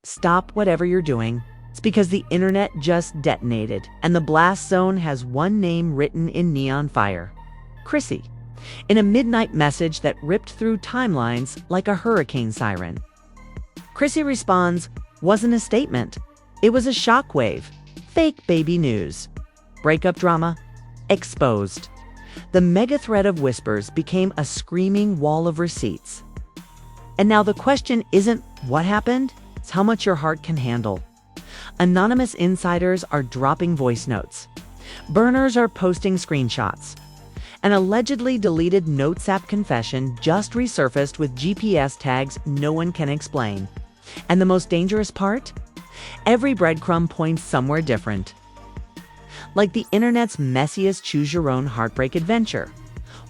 Stop whatever you're doing. It's because the internet just detonated, and the blast zone has one name written in neon fire: Chrissy, in a midnight message that ripped through timelines like a hurricane siren. Chrissy responds, "Wasn't a statement. It was a shockwave. Fake baby news. Breakup drama exposed." The mega thread of whispers became a screaming wall of receipts. And now the question isn't what happened, it's how much your heart can handle. Anonymous insiders are dropping voice notes. Burners are posting screenshots. An allegedly deleted Notes app confession just resurfaced with GPS tags no one can explain. And the most dangerous part? Every breadcrumb points somewhere different. Like the internet's messiest choose-your-own heartbreak adventure.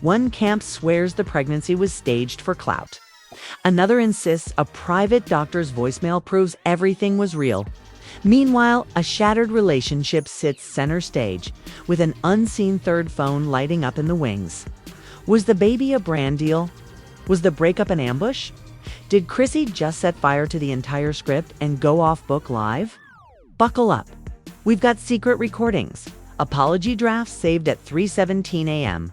One camp swears the pregnancy was staged for clout. Another insists a private doctor's voicemail proves everything was real. Meanwhile, a shattered relationship sits center stage, with an unseen third phone lighting up in the wings. Was the baby a brand deal? Was the breakup an ambush? Did Chrissy just set fire to the entire script and go off book live? Buckle up. We've got secret recordings, apology drafts saved at 3:17 a.m.,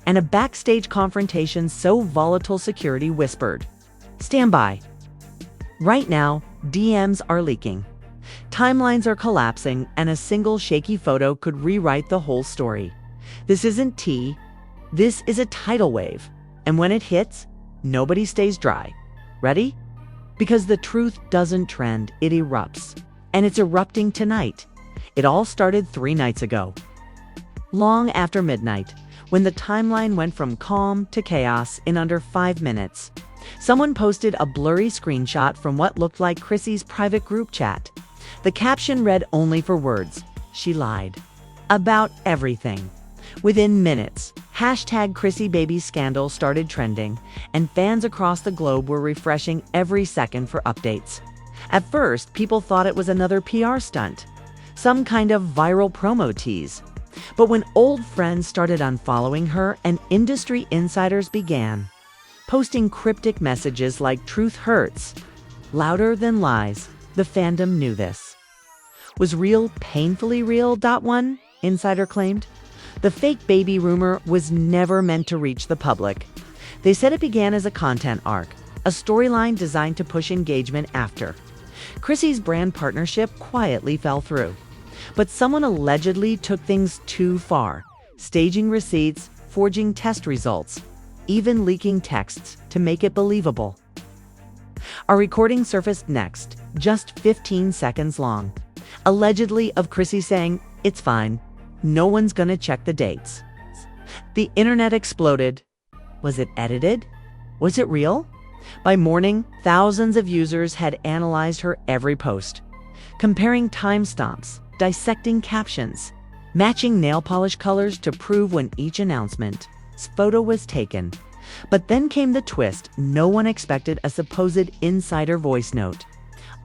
and a backstage confrontation so volatile security whispered, "Stand by." Right now, DMs are leaking. Timelines are collapsing, and a single shaky photo could rewrite the whole story. This isn't tea. This is a tidal wave. And when it hits, nobody stays dry. Ready? Because the truth doesn't trend, it erupts. And it's erupting tonight. It all started 3 nights ago. Long after midnight, when the timeline went from calm to chaos in under 5 minutes, someone posted a blurry screenshot from what looked like Chrissy's private group chat. The caption read only for words, "She lied." About everything. Within minutes, #ChrissyBabyScandal started trending, and fans across the globe were refreshing every second for updates. At first, people thought it was another PR stunt, some kind of viral promo tease. But when old friends started unfollowing her and industry insiders began posting cryptic messages like "truth hurts," louder than lies, the fandom knew this. Was real painfully real? One insider claimed. The fake baby rumor was never meant to reach the public. They said it began as a content arc, a storyline designed to push engagement after. Chrissy's brand partnership quietly fell through. But someone allegedly took things too far, staging receipts, forging test results, even leaking texts to make it believable. A recording surfaced next, just 15 seconds long, allegedly of Chrissy saying, "It's fine. No one's gonna check the dates." The internet exploded. Was it edited? Was it real? By morning, thousands of users had analyzed her every post, comparing timestamps, dissecting captions, matching nail polish colors to prove when each announcement's photo was taken. But then came the twist no one expected: a supposed insider voice note,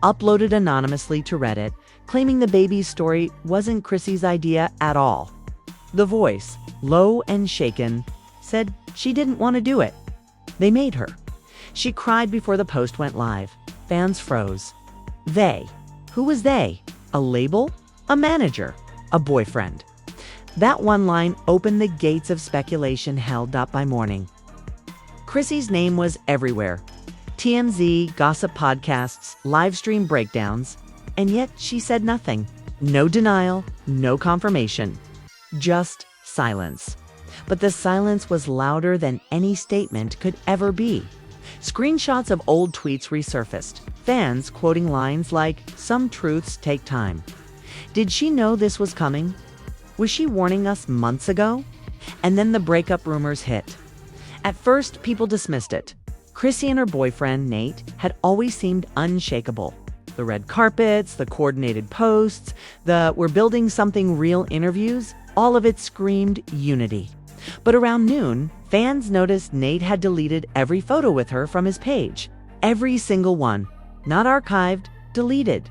uploaded anonymously to Reddit, claiming the baby's story wasn't Chrissy's idea at all. The voice, low and shaken, said she didn't want to do it. They made her. She cried before the post went live. Fans froze. They. Who was they? A label? A manager? A boyfriend? That one line opened the gates of speculation held up by morning. Chrissy's name was everywhere. TMZ, gossip podcasts, live stream breakdowns, and yet she said nothing. No denial, no confirmation. Just silence. But the silence was louder than any statement could ever be. Screenshots of old tweets resurfaced, fans quoting lines like, "Some truths take time." Did she know this was coming? Was she warning us months ago? And then the breakup rumors hit. At first, people dismissed it. Chrissy and her boyfriend, Nate, had always seemed unshakable. The red carpets, the coordinated posts, the "we're building something real" interviews, all of it screamed unity. But around noon, fans noticed Nate had deleted every photo with her from his page. Every single one. Not archived, deleted.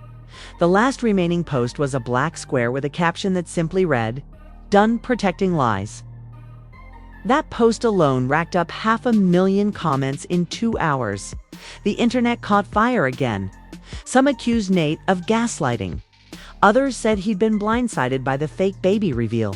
The last remaining post was a black square with a caption that simply read, "Done protecting lies." That post alone racked up 500,000 comments in 2 hours. The internet caught fire again. Some accused Nate of gaslighting. Others said he'd been blindsided by the fake baby reveal.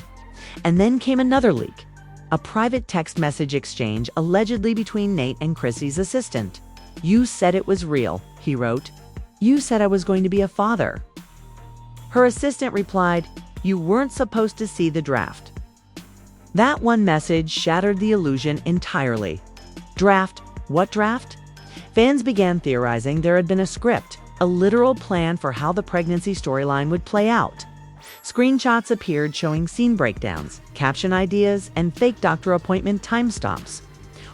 And then came another leak, a private text message exchange allegedly between Nate and Chrissy's assistant. "You said it was real," he wrote. "You said I was going to be a father." Her assistant replied, "You weren't supposed to see the draft." That one message shattered the illusion entirely. Draft? What draft? Fans began theorizing there had been a script, a literal plan for how the pregnancy storyline would play out. Screenshots appeared showing scene breakdowns, caption ideas, and fake doctor appointment timestamps.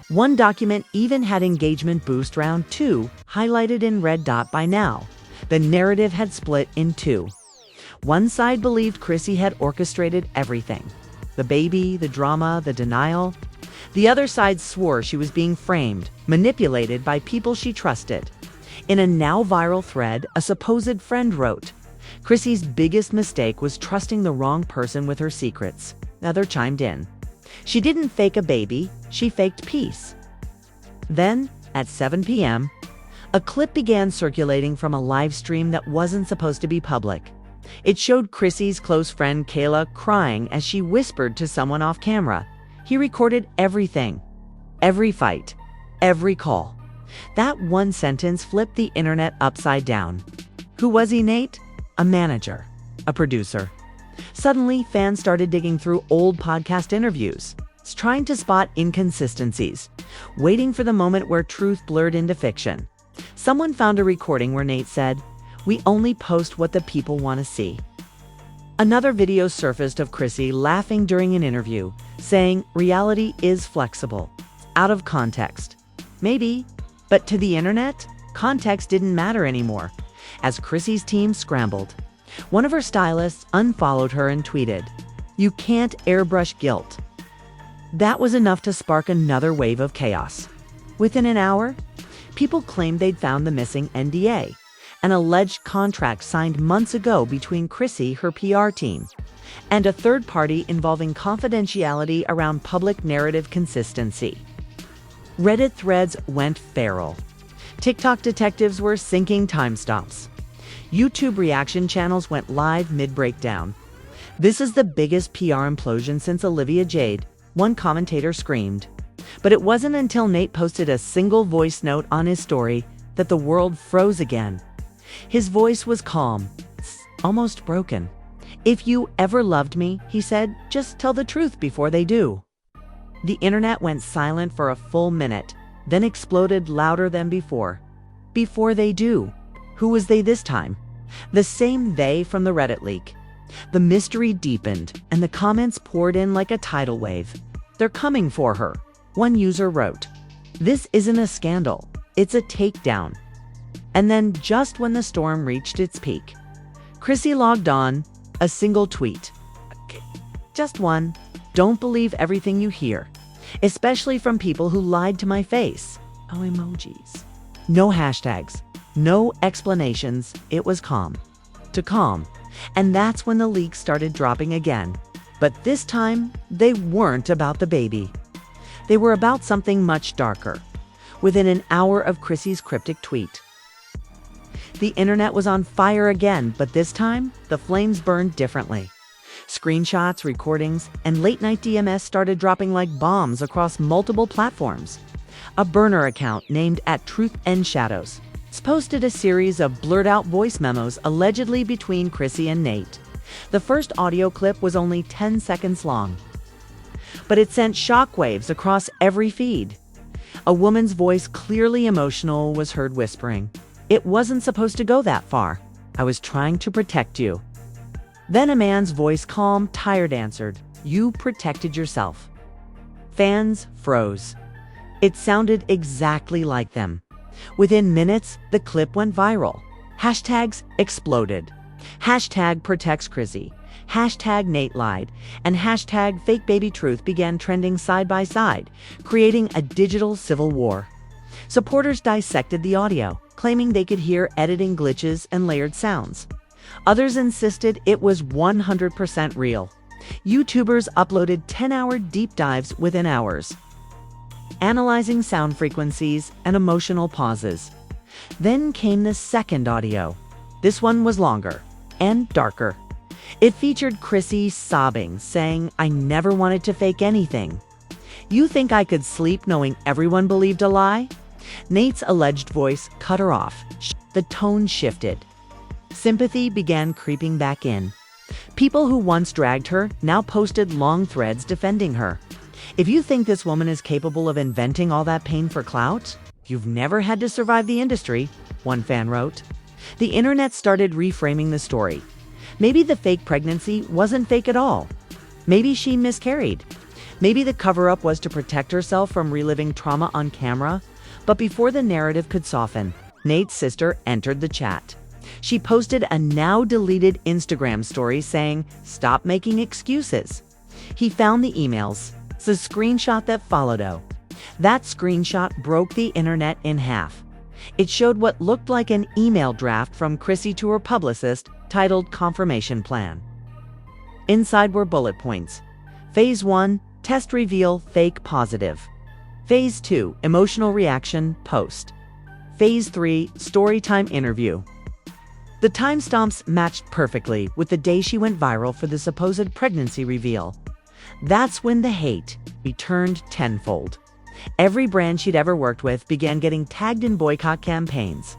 One document even had engagement boost round 2 highlighted in red dot by now. The narrative had split in two. One side believed Chrissy had orchestrated everything. The baby, the drama, the denial. The other side swore she was being framed, manipulated by people she trusted. In a now viral thread, a supposed friend wrote, "Chrissy's biggest mistake was trusting the wrong person with her secrets." Another chimed in, "She didn't fake a baby, she faked peace." Then, at 7 p.m., a clip began circulating from a live stream that wasn't supposed to be public. It showed Chrissy's close friend Kayla crying as she whispered to someone off camera. He recorded everything. Every fight. Every call. That one sentence flipped the internet upside down. Who was he, Nate? A manager. A producer. Suddenly, fans started digging through old podcast interviews, trying to spot inconsistencies, waiting for the moment where truth blurred into fiction. Someone found a recording where Nate said, "We only post what the people want to see." Another video surfaced of Chrissy laughing during an interview, saying reality is flexible. Out of context. Maybe, but to the internet, context didn't matter anymore. As Chrissy's team scrambled, one of her stylists unfollowed her and tweeted, "You can't airbrush guilt." That was enough to spark another wave of chaos. Within an hour, people claimed they'd found the missing NDA, an alleged contract signed months ago between Chrissy, her PR team, and a third party involving confidentiality around public narrative consistency. Reddit threads went feral. TikTok detectives were syncing timestamps. YouTube reaction channels went live mid-breakdown. "This is the biggest PR implosion since Olivia Jade," one commentator screamed. But it wasn't until Nate posted a single voice note on his story that the world froze again. His voice was calm, almost broken. "If you ever loved me," he said, "just tell the truth before they do." The internet went silent for a full minute, then exploded louder than before. Before they do. Who was they this time? The same they from the Reddit leak. The mystery deepened, and the comments poured in like a tidal wave. "They're coming for her," one user wrote. "This isn't a scandal, it's a takedown." And then, just when the storm reached its peak, Chrissy logged on, a single tweet. Just one. "Don't believe everything you hear, especially from people who lied to my face." Oh, emojis. No hashtags, no explanations. It was calm. To calm. And that's when the leaks started dropping again. But this time, they weren't about the baby. They were about something much darker. Within an hour of Chrissy's cryptic tweet, the internet was on fire again, but this time, the flames burned differently. Screenshots, recordings, and late-night DMS started dropping like bombs across multiple platforms. A burner account named @TruthEndShadows posted a series of blurred-out voice memos allegedly between Chrissy and Nate. The first audio clip was only 10 seconds long, but it sent shockwaves across every feed. A woman's voice, clearly emotional, was heard whispering, "It wasn't supposed to go that far. I was trying to protect you." Then a man's voice, calm, tired, answered, "You protected yourself." Fans froze. It sounded exactly like them. Within minutes, the clip went viral. Hashtags exploded. Hashtag protects Chrissy. Hashtag Nate lied. And hashtag fake baby truth began trending side by side, creating a digital civil war. Supporters dissected the audio, claiming they could hear editing glitches and layered sounds. Others insisted it was 100% real. YouTubers uploaded 10-hour deep dives within hours, analyzing sound frequencies and emotional pauses. Then came the second audio. This one was longer and darker. It featured Chrissy sobbing, saying, "I never wanted to fake anything. You think I could sleep knowing everyone believed a lie?" Nate's alleged voice cut her off. The tone shifted. Sympathy began creeping back in. People who once dragged her now posted long threads defending her. "If you think this woman is capable of inventing all that pain for clout, you've never had to survive the industry," one fan wrote. The internet started reframing the story. Maybe the fake pregnancy wasn't fake at all. Maybe she miscarried. Maybe the cover-up was to protect herself from reliving trauma on camera. But before the narrative could soften, Nate's sister entered the chat. She posted a now-deleted Instagram story saying, "Stop making excuses." He found the emails, the screenshot that followed. That screenshot broke the internet in half. It showed what looked like an email draft from Chrissy to her publicist titled "Confirmation Plan." Inside were bullet points. Phase 1, test reveal fake positive. Phase 2, emotional reaction post. Phase 3, storytime interview. The timestamps matched perfectly with the day she went viral for the supposed pregnancy reveal. That's when the hate returned tenfold. Every brand she'd ever worked with began getting tagged in boycott campaigns.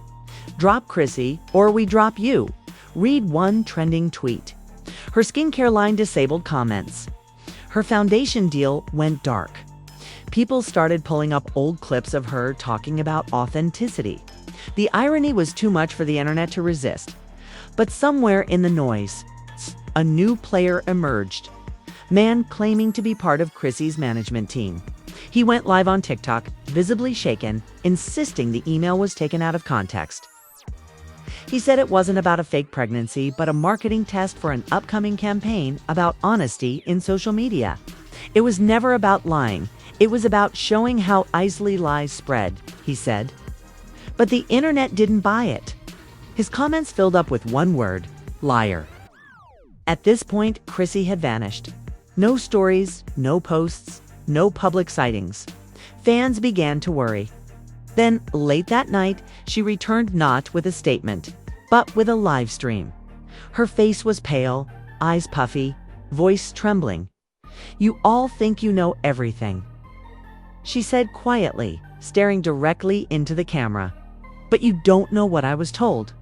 "Drop Chrissy or we drop you," read one trending tweet. Her skincare line disabled comments. Her foundation deal went dark. People started pulling up old clips of her talking about authenticity. The irony was too much for the internet to resist. But somewhere in the noise, a new player emerged. Man claiming to be part of Chrissy's management team. He went live on TikTok, visibly shaken, insisting the email was taken out of context. He said it wasn't about a fake pregnancy, but a marketing test for an upcoming campaign about honesty in social media. It was never about lying. It was about showing how easily lies spread, he said. But the internet didn't buy it. His comments filled up with one word: liar. At this point, Chrissy had vanished. No stories, no posts, no public sightings. Fans began to worry. Then, late that night, she returned not with a statement, but with a live stream. Her face was pale, eyes puffy, voice trembling. "You all think you know everything," she said quietly, staring directly into the camera. "But you don't know what I was told.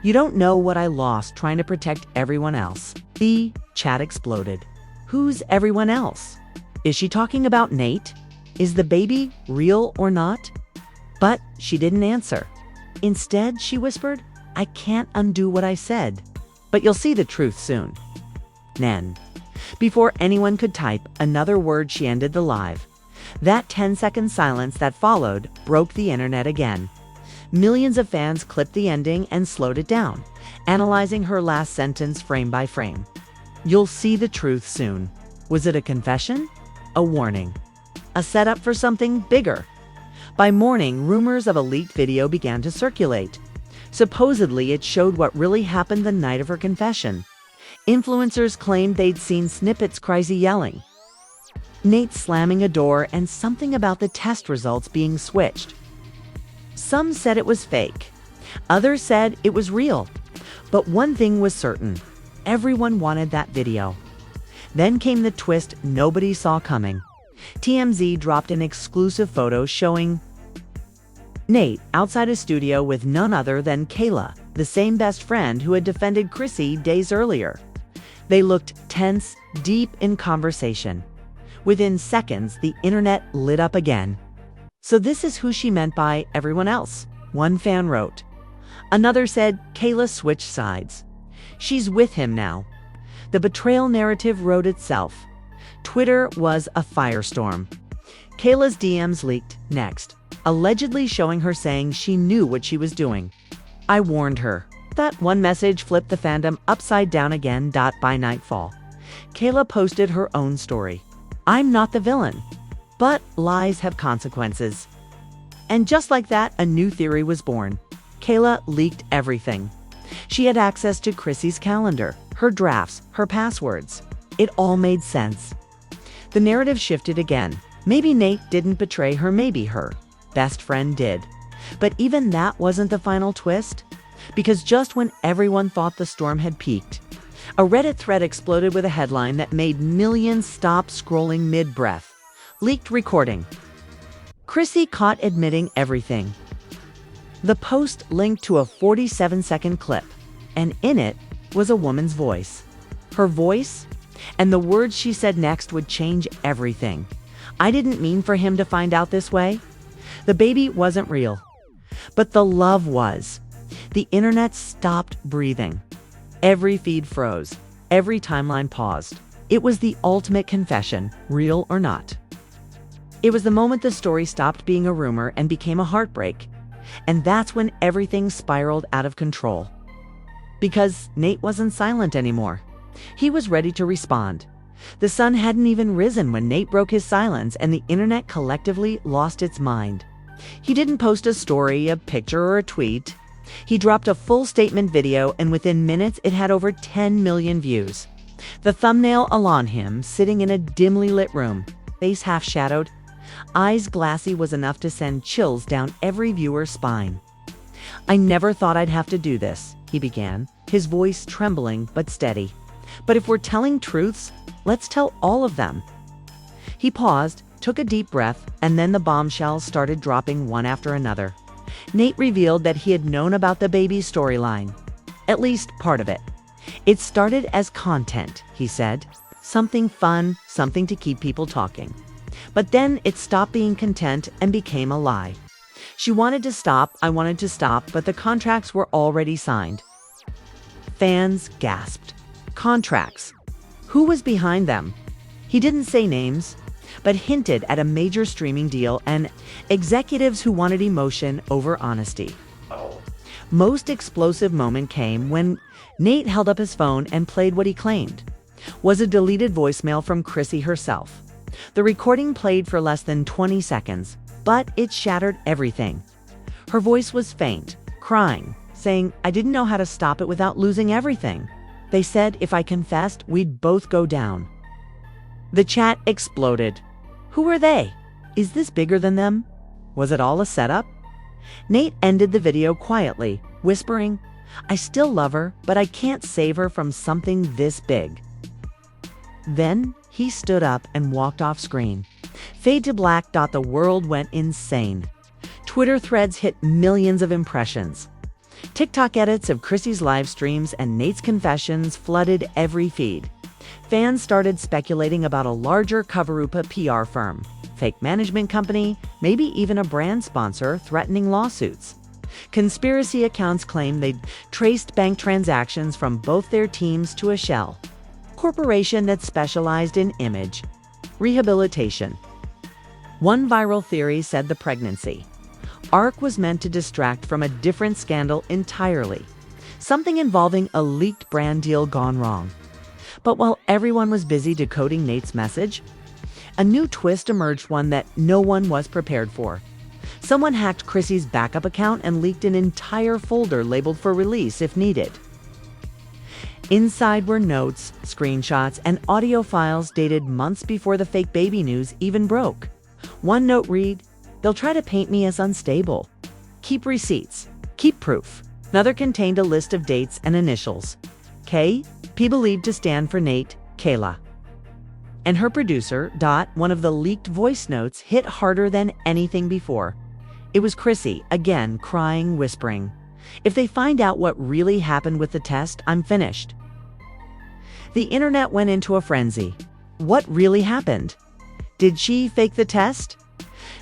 You don't know what I lost trying to protect everyone else." The chat exploded. Who's everyone else? Is she talking about Nate? Is the baby real or not? But she didn't answer. Instead, she whispered, "I can't undo what I said, but you'll see the truth soon." Nen. Before anyone could type another word, she ended the live. That 10-second silence that followed broke the internet again. Millions of fans clipped the ending and slowed it down, analyzing her last sentence frame by frame. "You'll see the truth soon." Was it a confession? A warning? A setup for something bigger? By morning, rumors of a leaked video began to circulate. Supposedly, it showed what really happened the night of her confession. Influencers claimed they'd seen snippets: Chrissy yelling, Nate slamming a door, and something about the test results being switched. Some said it was fake. Others said it was real. But one thing was certain: everyone wanted that video. Then came the twist nobody saw coming. TMZ dropped an exclusive photo showing Nate outside a studio with none other than Kayla, the same best friend who had defended Chrissy days earlier. They looked tense, deep in conversation. Within seconds, the internet lit up again. "So this is who she meant by everyone else," one fan wrote. Another said Kayla switched sides. "She's with him now." The betrayal narrative wrote itself. Twitter was a firestorm. Kayla's DMs leaked next, allegedly showing her saying she knew what she was doing. "I warned her." That one message flipped the fandom upside down again. By nightfall, Kayla posted her own story. "I'm not the villain, but lies have consequences." And just like that, a new theory was born. Kayla leaked everything. She had access to Chrissy's calendar, her drafts, her passwords. It all made sense. The narrative shifted again. Maybe Nate didn't betray her, maybe her best friend did. But even that wasn't the final twist, because just when everyone thought the storm had peaked, a Reddit thread exploded with a headline that made millions stop scrolling mid-breath. Leaked recording. Chrissy caught admitting everything. The post linked to a 47-second clip, and in it was a woman's voice. Her voice and the words she said next would change everything. I didn't mean for him to find out this way. The baby wasn't real, but the love was. The internet stopped breathing. Every feed froze. Every timeline paused. It was the ultimate confession, real or not. It was the moment the story stopped being a rumor and became a heartbreak. And that's when everything spiraled out of control. Because Nate wasn't silent anymore. He was ready to respond. The sun hadn't even risen when Nate broke his silence, and the internet collectively lost its mind. He didn't post a story, a picture, or a tweet. He dropped a full statement video, and within minutes it had over 10 million views. The thumbnail on him, sitting in a dimly lit room, face half shadowed, eyes glassy, was enough to send chills down every viewer's spine. "I never thought I'd have to do this," he began, his voice trembling but steady. "But if we're telling truths, let's tell all of them." He paused, took a deep breath, and then the bombshells started dropping one after another. Nate revealed that he had known about the baby's storyline, at least part of it. "It started as content," he said. "Something fun, something to keep people talking. But then it stopped being content and became a lie. She wanted to stop, I wanted to stop, but the contracts were already signed." Fans gasped. Contracts. Who was behind them? He didn't say names, but hinted at a major streaming deal and executives who wanted emotion over honesty. Most explosive moment came when Nate held up his phone and played what he claimed was a deleted voicemail from Chrissy herself. The recording played for less than 20 seconds, but it shattered everything. Her voice was faint, crying, saying, "I didn't know how to stop it without losing everything. They said if I confessed, we'd both go down." The chat exploded. Who are they? Is this bigger than them? Was it all a setup? Nate ended the video quietly, whispering, "I still love her, but I can't save her from something this big." Then he stood up and walked off screen. Fade to black. The world went insane. Twitter threads hit millions of impressions. TikTok edits of Chrissy's live streams and Nate's confessions flooded every feed. Fans started speculating about a larger Coverupa PR firm, fake management company, maybe even a brand sponsor threatening lawsuits. Conspiracy accounts claimed they'd traced bank transactions from both their teams to a shell corporation that specialized in image rehabilitation. One viral theory said the pregnancy arc was meant to distract from a different scandal entirely, something involving a leaked brand deal gone wrong. But while everyone was busy decoding Nate's message, a new twist emerged, one that no one was prepared for. Someone hacked Chrissy's backup account and leaked an entire folder labeled for release if needed. Inside were notes, screenshots, and audio files dated months before the fake baby news even broke. One note read, "They'll try to paint me as unstable. Keep receipts. Keep proof." Another contained a list of dates and initials. K, P believed to stand for Nate, Kayla. And her producer, one of the leaked voice notes hit harder than anything before. It was Chrissy, again crying, whispering, "If they find out what really happened with the test, I'm finished." The internet went into a frenzy. What really happened? Did she fake the test?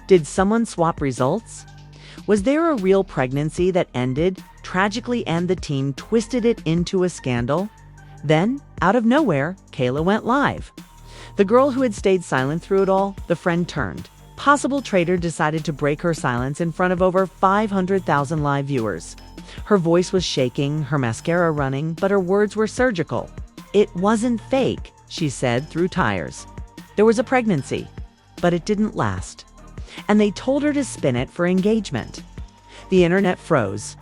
Did someone swap results? Was there a real pregnancy that ended tragically and the team twisted it into a scandal? Then, out of nowhere, Kayla went live. The girl who had stayed silent through it all, the friend turned. Possible traitor decided to break her silence in front of over 500,000 live viewers. Her voice was shaking, her mascara running, but her words were surgical. "It wasn't fake," she said through tears. "There was a pregnancy, but it didn't last." And they told her to spin it for engagement. The internet froze.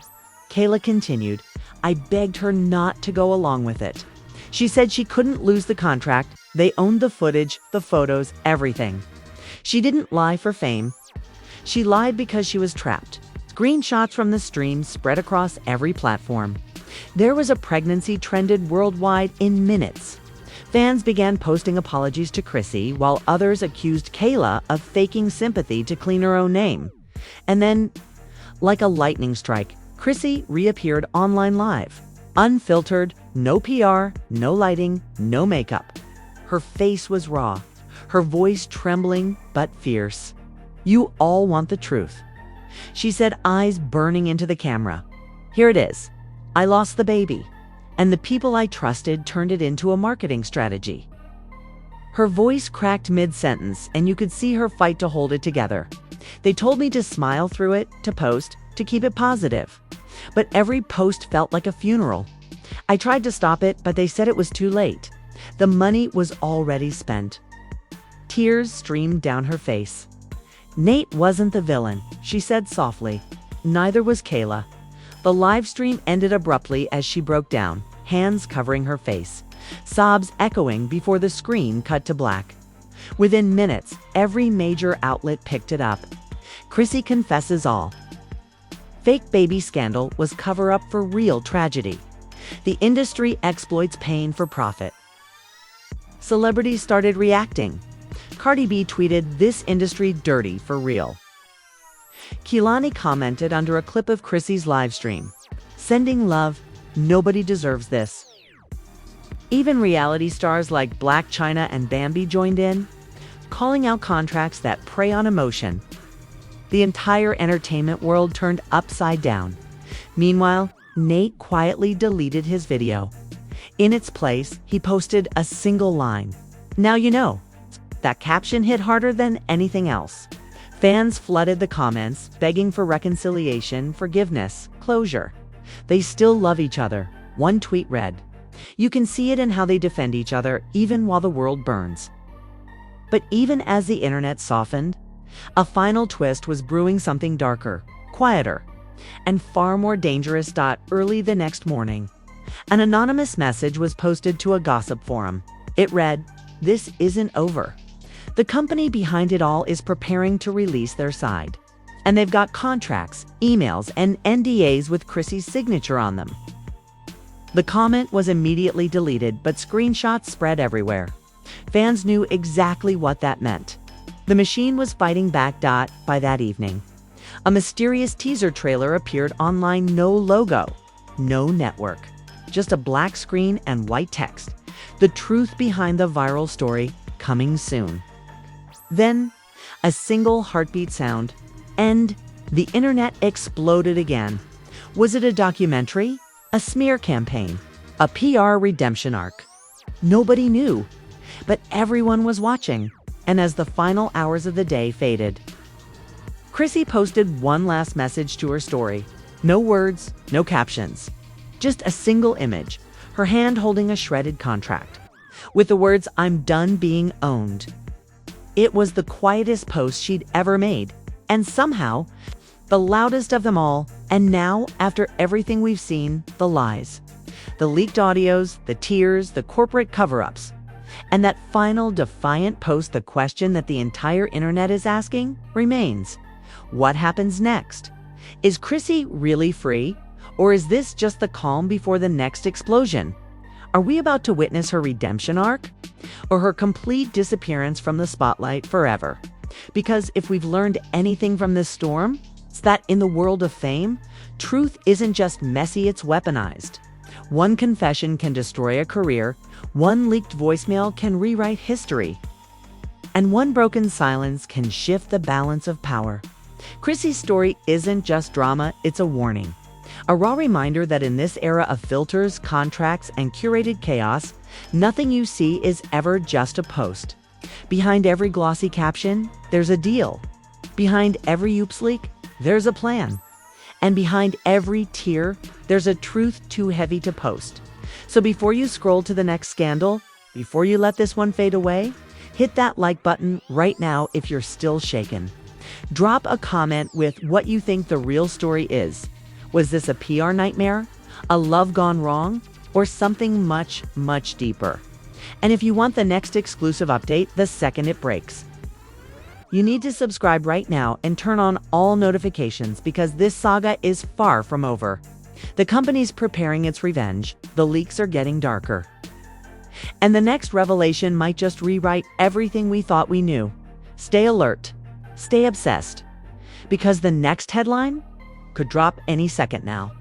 Kayla continued, "I begged her not to go along with it. She said she couldn't lose the contract. They owned the footage, the photos, everything. She didn't lie for fame. She lied because she was trapped. Screenshots from the stream spread across every platform. There was a pregnancy trended worldwide in minutes. Fans began posting apologies to Chrissy, while others accused Kayla of faking sympathy to clean her own name. And then, like a lightning strike, Chrissy reappeared online live. Unfiltered, no PR, no lighting, no makeup. Her face was raw, her voice trembling but fierce. "You all want the truth," she said, eyes burning into the camera. "Here it is. I lost the baby, and the people I trusted turned it into a marketing strategy." Her voice cracked mid-sentence, and you could see her fight to hold it together. "They told me to smile through it, to post, to keep it positive. But every post felt like a funeral. I tried to stop it, but they said it was too late. The money was already spent." Tears streamed down her face. "Nate wasn't the villain," she said softly. "Neither was Kayla." The live stream ended abruptly as she broke down, hands covering her face, sobs echoing before the screen cut to black. Within minutes, every major outlet picked it up. Chrissy confesses all. Fake baby scandal was cover-up for real tragedy. The industry exploits pain for profit. Celebrities started reacting. Cardi B tweeted, "This industry dirty for real." Kehlani commented under a clip of Chrissy's livestream, "Sending love, nobody deserves this." Even reality stars like Black China and Bambi joined in, calling out contracts that prey on emotion. The entire entertainment world turned upside down. Meanwhile, Nate quietly deleted his video. In its place, he posted a single line, "Now you know." That caption hit harder than anything else. Fans flooded the comments, begging for reconciliation, forgiveness, closure. "They still love each other," one tweet read. "You can see it in how they defend each other, even while the world burns." But even as the internet softened, a final twist was brewing, something darker, quieter, and far more dangerous. Early the next morning, an anonymous message was posted to a gossip forum. It read, "This isn't over. The company behind it all is preparing to release their side. And they've got contracts, emails, and NDAs with Chrissy's signature on them." The comment was immediately deleted, but screenshots spread everywhere. Fans knew exactly what that meant. The machine was fighting back. By that evening, a mysterious teaser trailer appeared online. No logo, no network, just a black screen and white text. The truth behind the viral story, coming soon. Then, a single heartbeat sound, and the internet exploded again. Was it a documentary? A smear campaign? A PR redemption arc? Nobody knew, but everyone was watching. And as the final hours of the day faded, Chrissy posted one last message to her story. No words, no captions, just a single image, her hand holding a shredded contract, with the words, "I'm done being owned." It was the quietest post she'd ever made, and somehow, the loudest of them all. And now, after everything we've seen, the lies, the leaked audios, the tears, the corporate cover-ups, and that final defiant post, the question that the entire internet is asking remains. What happens next? Is Chrissy really free? Or is this just the calm before the next explosion? Are we about to witness her redemption arc? Or her complete disappearance from the spotlight forever? Because if we've learned anything from this storm, it's that in the world of fame, truth isn't just messy, it's weaponized. One confession can destroy a career, one leaked voicemail can rewrite history, and one broken silence can shift the balance of power. Chrissy's story isn't just drama, it's a warning. A raw reminder that in this era of filters, contracts, and curated chaos, nothing you see is ever just a post. Behind every glossy caption, there's a deal. Behind every oops leak, there's a plan. And behind every tear, there's a truth too heavy to post. So before you scroll to the next scandal, before you let this one fade away, hit that like button right now if you're still shaken. Drop a comment with what you think the real story is. Was this a PR nightmare, a love gone wrong, or something much, much deeper? And if you want the next exclusive update the second it breaks, You need to subscribe right now and turn on all notifications because this saga is far from over. The company's preparing its revenge, the leaks are getting darker. And the next revelation might just rewrite everything we thought we knew. Stay alert, stay obsessed, because the next headline could drop any second now.